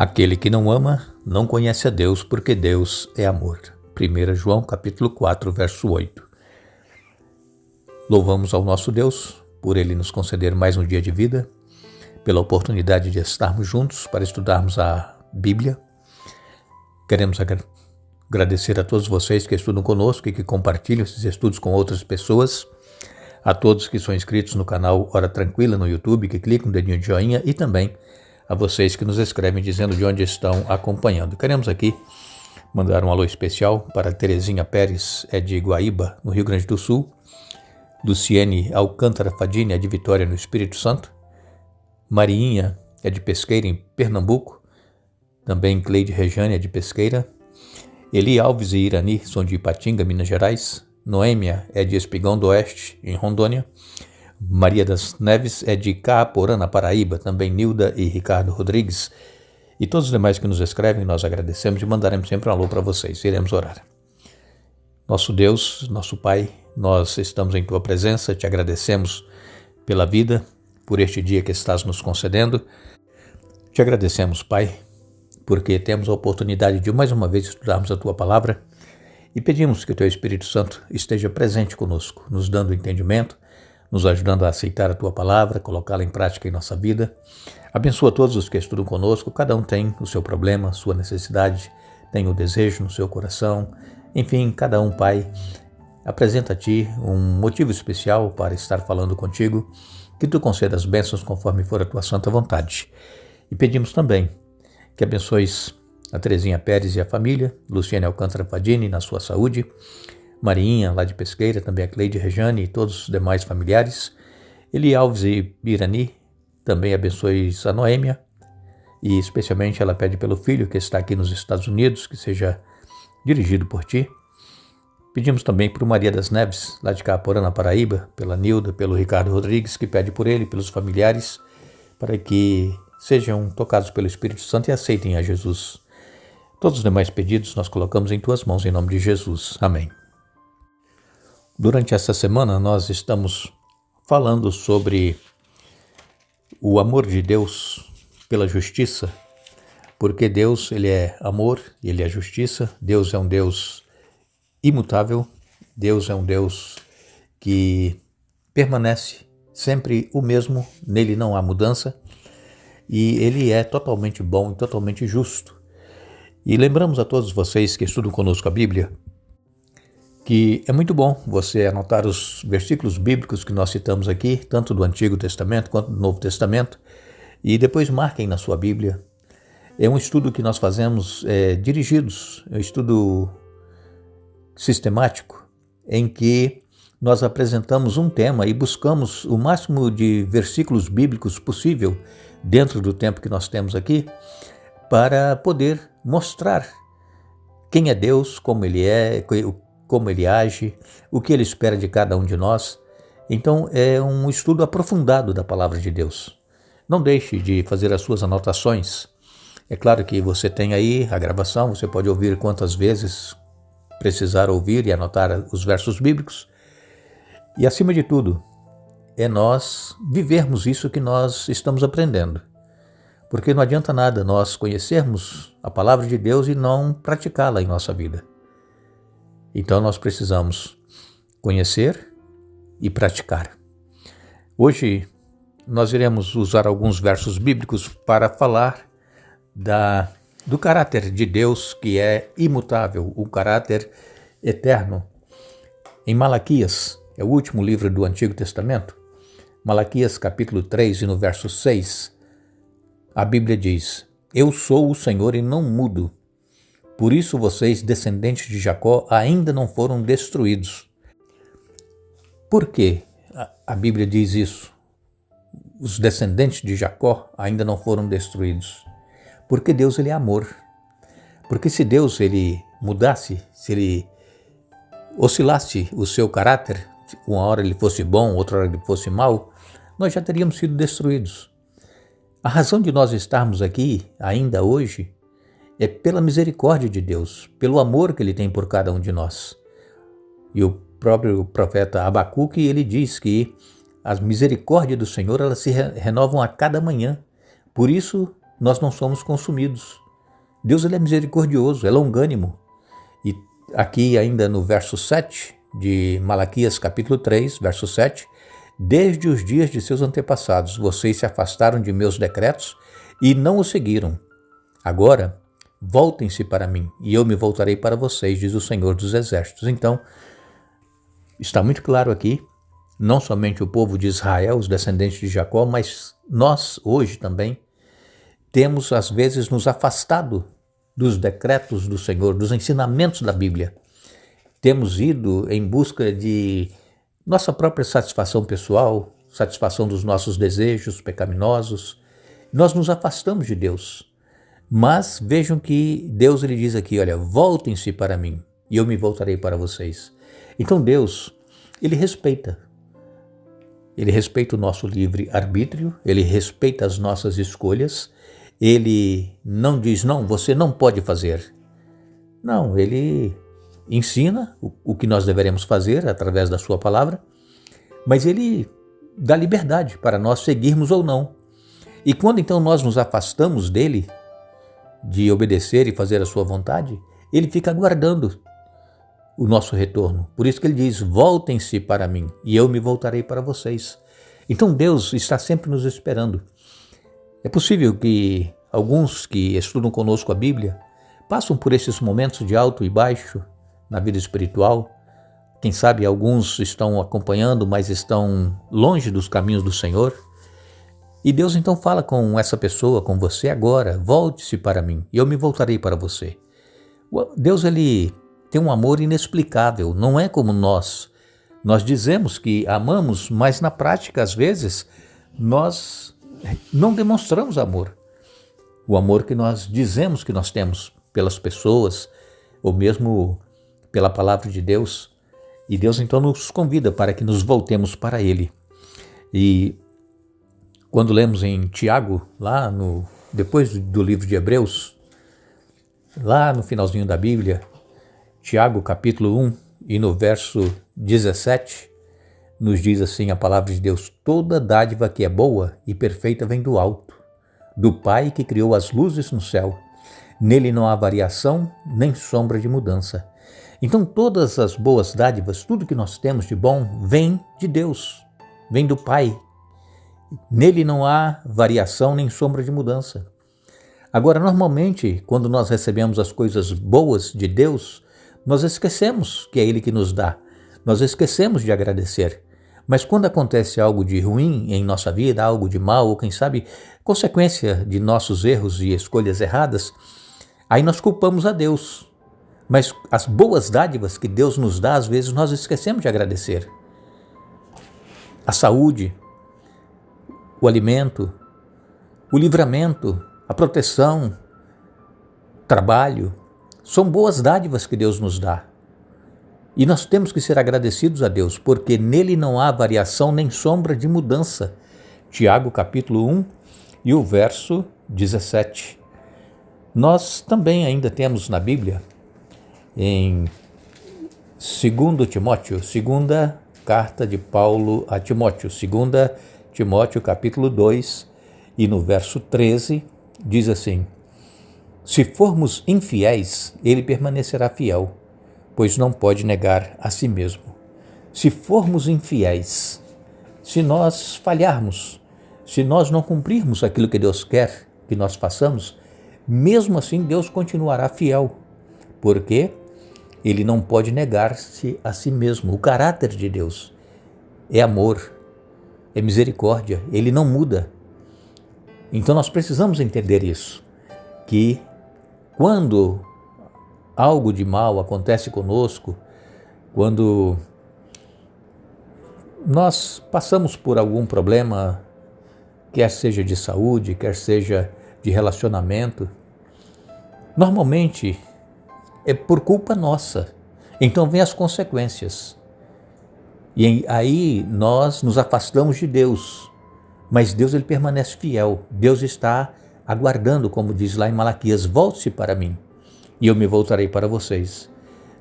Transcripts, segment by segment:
Aquele que não ama, não conhece a Deus, porque Deus é amor. 1 João capítulo 4, verso 8. Louvamos ao nosso Deus, por Ele nos conceder mais um dia de vida, pela oportunidade de estarmos juntos para estudarmos a Bíblia. Queremos agradecer a todos vocês que estudam conosco e que compartilham esses estudos com outras pessoas, a todos que são inscritos no canal Hora Tranquila no YouTube, que clicam no dedinho de joinha, e também a vocês que nos escrevem dizendo de onde estão acompanhando. Queremos aqui mandar um alô especial para Terezinha Pérez, de Guaíba, no Rio Grande do Sul, Luciene Alcântara Fadini, de Vitória, no Espírito Santo, Mariinha, de Pesqueira, em Pernambuco, também Cleide Rejane, de Pesqueira, Eli Alves e Irani são de Ipatinga, Minas Gerais, Noêmia de Espigão do Oeste, em Rondônia, Maria das Neves de Caaporã, na Paraíba, também Nilda e Ricardo Rodrigues, e todos os demais que nos escrevem, nós agradecemos e mandaremos sempre um alô para vocês. Iremos orar. Nosso Deus, nosso Pai, nós estamos em Tua presença, te agradecemos pela vida, por este dia que estás nos concedendo. Te agradecemos, Pai, porque temos a oportunidade de mais uma vez estudarmos a Tua palavra e pedimos que o Teu Espírito Santo esteja presente conosco, nos dando entendimento, nos ajudando a aceitar a Tua palavra, colocá-la em prática em nossa vida. Abençoa todos os que estudam conosco, cada um tem o seu problema, sua necessidade, tem o desejo no seu coração. Enfim, cada um, Pai, apresenta a Ti um motivo especial para estar falando contigo, que Tu conceda as bênçãos conforme for a Tua santa vontade. E pedimos também que abençoes a Terezinha Pérez e a família, Luciene Alcântara Fadini na sua saúde, Mariinha, lá de Pesqueira, também a Cleide Rejane e todos os demais familiares, Eli Alves e Irani, também abençoe a Noêmia, e especialmente ela pede pelo filho que está aqui nos Estados Unidos, que seja dirigido por Ti. Pedimos também por Maria das Neves, lá de Caaporã, na Paraíba, pela Nilda, pelo Ricardo Rodrigues, que pede por ele, pelos familiares, para que sejam tocados pelo Espírito Santo e aceitem a Jesus. Todos os demais pedidos nós colocamos em Tuas mãos, em nome de Jesus. Amém. Durante esta semana nós estamos falando sobre o amor de Deus pela justiça, porque Deus, Ele é amor e Ele é justiça. Deus é um Deus imutável, Deus é um Deus que permanece sempre o mesmo, nele não há mudança, e Ele é totalmente bom e totalmente justo. E lembramos a todos vocês que estudam conosco a Bíblia, que é muito bom você anotar os versículos bíblicos que nós citamos aqui, tanto do Antigo Testamento quanto do Novo Testamento, e depois marquem na sua Bíblia. É um estudo que nós fazemos dirigidos, é um estudo sistemático, em que nós apresentamos um tema e buscamos o máximo de versículos bíblicos possível dentro do tempo que nós temos aqui, para poder mostrar quem é Deus, como Ele é, como Ele age, o que Ele espera de cada um de nós. Então é um estudo aprofundado da Palavra de Deus. Não deixe de fazer as suas anotações. É claro que você tem aí a gravação, você pode ouvir quantas vezes precisar ouvir e anotar os versos bíblicos. E acima de tudo, é nós vivermos isso que nós estamos aprendendo. Porque não adianta nada nós conhecermos a Palavra de Deus e não praticá-la em nossa vida. Então nós precisamos conhecer e praticar. Hoje nós iremos usar alguns versos bíblicos para falar do caráter de Deus, que é imutável, o caráter eterno. Em Malaquias, é o último livro do Antigo Testamento, Malaquias capítulo 3 e no verso 6, a Bíblia diz: Eu sou o Senhor e não mudo. Por isso vocês, descendentes de Jacó, ainda não foram destruídos. Por que a Bíblia diz isso? Os descendentes de Jacó ainda não foram destruídos. Porque Deus, Ele é amor. Porque se Deus, Ele mudasse, se Ele oscilasse o seu caráter, uma hora Ele fosse bom, outra hora Ele fosse mau, nós já teríamos sido destruídos. A razão de nós estarmos aqui, ainda hoje, é pela misericórdia de Deus, pelo amor que Ele tem por cada um de nós. E o próprio profeta Abacuque, ele diz que as misericórdias do Senhor, elas se renovam a cada manhã. Por isso, nós não somos consumidos. Deus ele é misericordioso, é longânimo. E aqui ainda no verso 7 de Malaquias capítulo 3, verso 7, desde os dias de seus antepassados, vocês se afastaram de meus decretos e não os seguiram. Agora, voltem-se para mim e eu me voltarei para vocês, diz o Senhor dos Exércitos. Então, está muito claro aqui, não somente o povo de Israel, os descendentes de Jacó, mas nós hoje também temos às vezes nos afastado dos decretos do Senhor, dos ensinamentos da Bíblia. Temos ido em busca de nossa própria satisfação pessoal, satisfação dos nossos desejos pecaminosos. Nós nos afastamos de Deus. Mas vejam que Deus ele diz aqui, olha, voltem-se para mim e eu me voltarei para vocês. Então Deus, ele respeita o nosso livre-arbítrio, ele respeita as nossas escolhas, ele não diz, não, você não pode fazer. Não, ele ensina o que nós deveremos fazer através da sua palavra, mas ele dá liberdade para nós seguirmos ou não. E quando então nós nos afastamos dele, de obedecer e fazer a sua vontade, ele fica aguardando o nosso retorno. Por isso que ele diz, voltem-se para mim e eu me voltarei para vocês. Então Deus está sempre nos esperando. É possível que alguns que estudam conosco a Bíblia passam por esses momentos de alto e baixo na vida espiritual. Quem sabe alguns estão acompanhando, mas estão longe dos caminhos do Senhor. E Deus então fala com essa pessoa, com você agora, volte-se para mim e eu me voltarei para você. Deus ele tem um amor inexplicável, não é como nós. Nós dizemos que amamos, mas na prática às vezes nós não demonstramos amor. O amor que nós dizemos que nós temos pelas pessoas ou mesmo pela palavra de Deus. E Deus então nos convida para que nos voltemos para Ele. E quando lemos em Tiago, depois do livro de Hebreus, lá no finalzinho da Bíblia, Tiago capítulo 1 e no verso 17, nos diz assim a palavra de Deus, toda dádiva que é boa e perfeita vem do alto, do Pai que criou as luzes no céu. Nele não há variação nem sombra de mudança. Então todas as boas dádivas, tudo que nós temos de bom, vem de Deus, vem do Pai. Nele não há variação nem sombra de mudança. Agora, normalmente, quando nós recebemos as coisas boas de Deus, nós esquecemos que é Ele que nos dá. Nós esquecemos de agradecer. Mas quando acontece algo de ruim em nossa vida, algo de mal, ou quem sabe, consequência de nossos erros e escolhas erradas, aí nós culpamos a Deus. Mas as boas dádivas que Deus nos dá, às vezes nós esquecemos de agradecer. A saúde, o alimento, o livramento, a proteção, trabalho, são boas dádivas que Deus nos dá. E nós temos que ser agradecidos a Deus, porque nele não há variação nem sombra de mudança. Tiago capítulo 1 e o verso 17. Nós também ainda temos na Bíblia, em 2 Timóteo, segunda carta de Paulo a Timóteo, 2 Timóteo capítulo 2 e no verso 13 diz assim, se formos infiéis, ele permanecerá fiel, pois não pode negar a si mesmo. Se formos infiéis, se nós falharmos, se nós não cumprirmos aquilo que Deus quer que nós façamos, mesmo assim Deus continuará fiel, porque ele não pode negar-se a si mesmo. O caráter de Deus é amor, é misericórdia, ele não muda. Então nós precisamos entender isso, que quando algo de mal acontece conosco, quando nós passamos por algum problema, quer seja de saúde, quer seja de relacionamento, normalmente é por culpa nossa. Então vem as consequências. E aí nós nos afastamos de Deus, mas Deus ele permanece fiel. Deus está aguardando, como diz lá em Malaquias, volte-se para mim e eu me voltarei para vocês.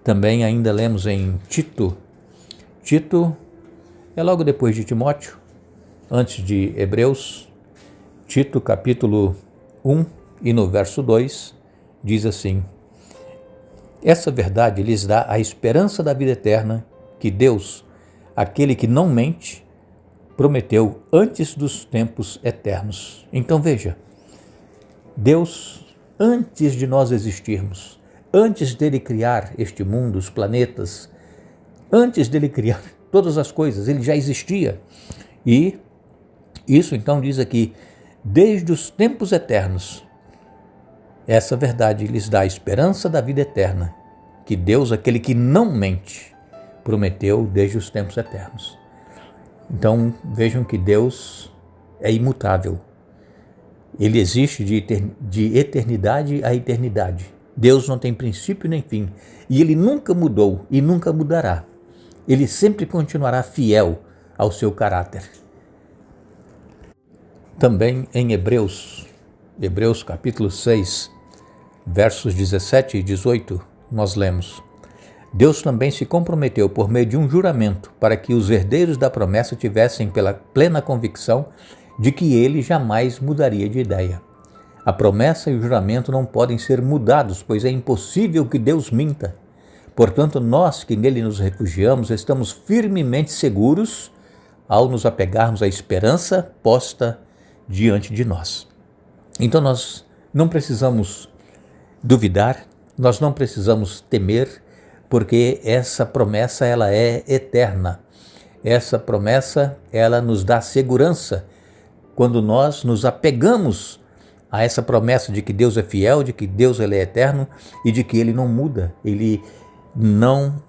Também ainda lemos em Tito. Tito é logo depois de Timóteo, antes de Hebreus. Tito capítulo 1 e no verso 2, diz assim: essa verdade lhes dá a esperança da vida eterna que Deus, aquele que não mente, prometeu antes dos tempos eternos. Então veja, Deus, antes de nós existirmos, antes dele criar este mundo, os planetas, antes dele criar todas as coisas, ele já existia. E isso então diz aqui, desde os tempos eternos, essa verdade lhes dá a esperança da vida eterna, que Deus, aquele que não mente, prometeu desde os tempos eternos. Então vejam que Deus é imutável. Ele existe de eternidade a eternidade. Deus não tem princípio nem fim. E ele nunca mudou e nunca mudará. Ele sempre continuará fiel ao seu caráter. Também em Hebreus capítulo 6, versos 17 e 18, nós lemos: Deus também se comprometeu por meio de um juramento para que os herdeiros da promessa tivessem pela plena convicção de que ele jamais mudaria de ideia. A promessa e o juramento não podem ser mudados, pois é impossível que Deus minta. Portanto, nós que nele nos refugiamos estamos firmemente seguros ao nos apegarmos à esperança posta diante de nós. Então nós não precisamos duvidar, nós não precisamos temer, porque essa promessa ela é eterna. Essa promessa ela nos dá segurança quando nós nos apegamos a essa promessa de que Deus é fiel, de que Deus ele é eterno e de que ele não muda, ele não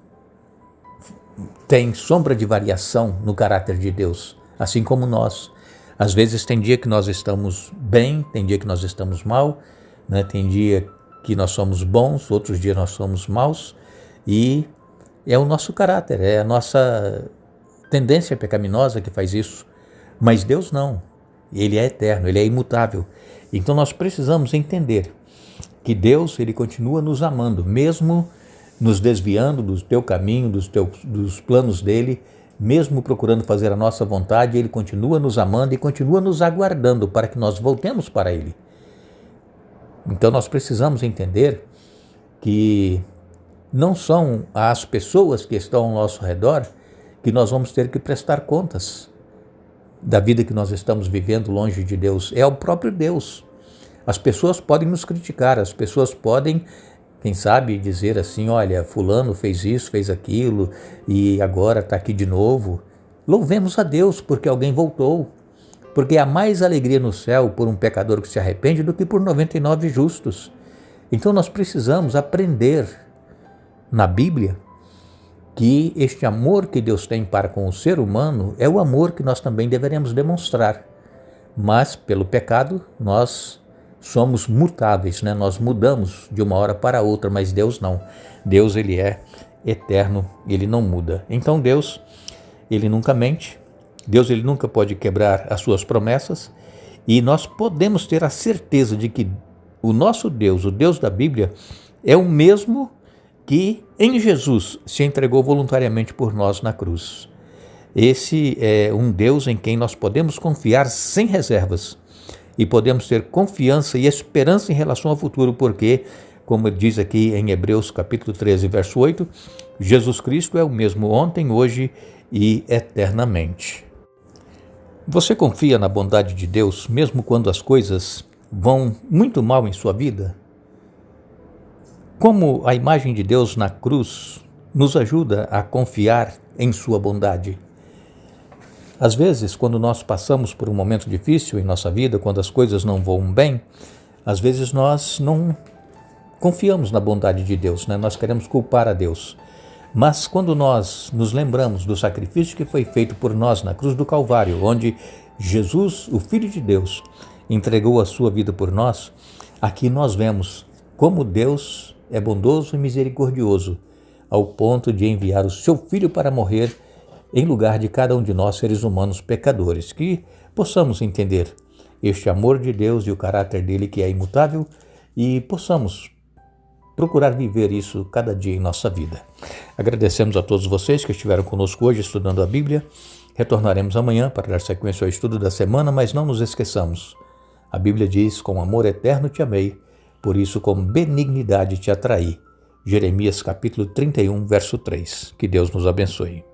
tem sombra de variação no caráter de Deus, assim como nós. Às vezes tem dia que nós estamos bem, tem dia que nós estamos mal, né? Tem dia que nós somos bons, outros dias nós somos maus, e é o nosso caráter, é a nossa tendência pecaminosa que faz isso. Mas Deus não, ele é eterno, ele é imutável. Então nós precisamos entender que Deus ele continua nos amando, mesmo nos desviando do teu caminho, dos planos dele, mesmo procurando fazer a nossa vontade, ele continua nos amando e continua nos aguardando para que nós voltemos para ele. Então nós precisamos entender que não são as pessoas que estão ao nosso redor que nós vamos ter que prestar contas da vida que nós estamos vivendo longe de Deus. É o próprio Deus. As pessoas podem nos criticar, as pessoas podem, quem sabe, dizer assim, olha, fulano fez isso, fez aquilo e agora está aqui de novo. Louvemos a Deus porque alguém voltou. Porque há mais alegria no céu por um pecador que se arrepende do que por 99 justos. Então nós precisamos aprender na Bíblia que este amor que Deus tem para com o ser humano é o amor que nós também deveremos demonstrar. Mas pelo pecado nós somos mutáveis, né? Nós mudamos de uma hora para outra, mas Deus não. Deus ele é eterno, ele não muda. Então Deus, ele nunca mente. Deus ele nunca pode quebrar as suas promessas e nós podemos ter a certeza de que o nosso Deus, o Deus da Bíblia, é o mesmo que em Jesus se entregou voluntariamente por nós na cruz. Esse é um Deus em quem nós podemos confiar sem reservas e podemos ter confiança e esperança em relação ao futuro, porque, como diz aqui em Hebreus capítulo 13, verso 8, Jesus Cristo é o mesmo ontem, hoje e eternamente. Você confia na bondade de Deus mesmo quando as coisas vão muito mal em sua vida? Como a imagem de Deus na cruz nos ajuda a confiar em sua bondade? Às vezes, quando nós passamos por um momento difícil em nossa vida, quando as coisas não vão bem, às vezes nós não confiamos na bondade de Deus, né? Nós queremos culpar a Deus. Mas quando nós nos lembramos do sacrifício que foi feito por nós na cruz do Calvário, onde Jesus, o Filho de Deus, entregou a sua vida por nós, aqui nós vemos como Deus é bondoso e misericordioso, ao ponto de enviar o seu Filho para morrer em lugar de cada um de nós, seres humanos pecadores. Que possamos entender este amor de Deus e o caráter dele que é imutável e possamos procurar viver isso cada dia em nossa vida. Agradecemos a todos vocês que estiveram conosco hoje estudando a Bíblia. Retornaremos amanhã para dar sequência ao estudo da semana, mas não nos esqueçamos. A Bíblia diz: com amor eterno te amei, por isso com benignidade te atraí. Jeremias capítulo 31, verso 3. Que Deus nos abençoe.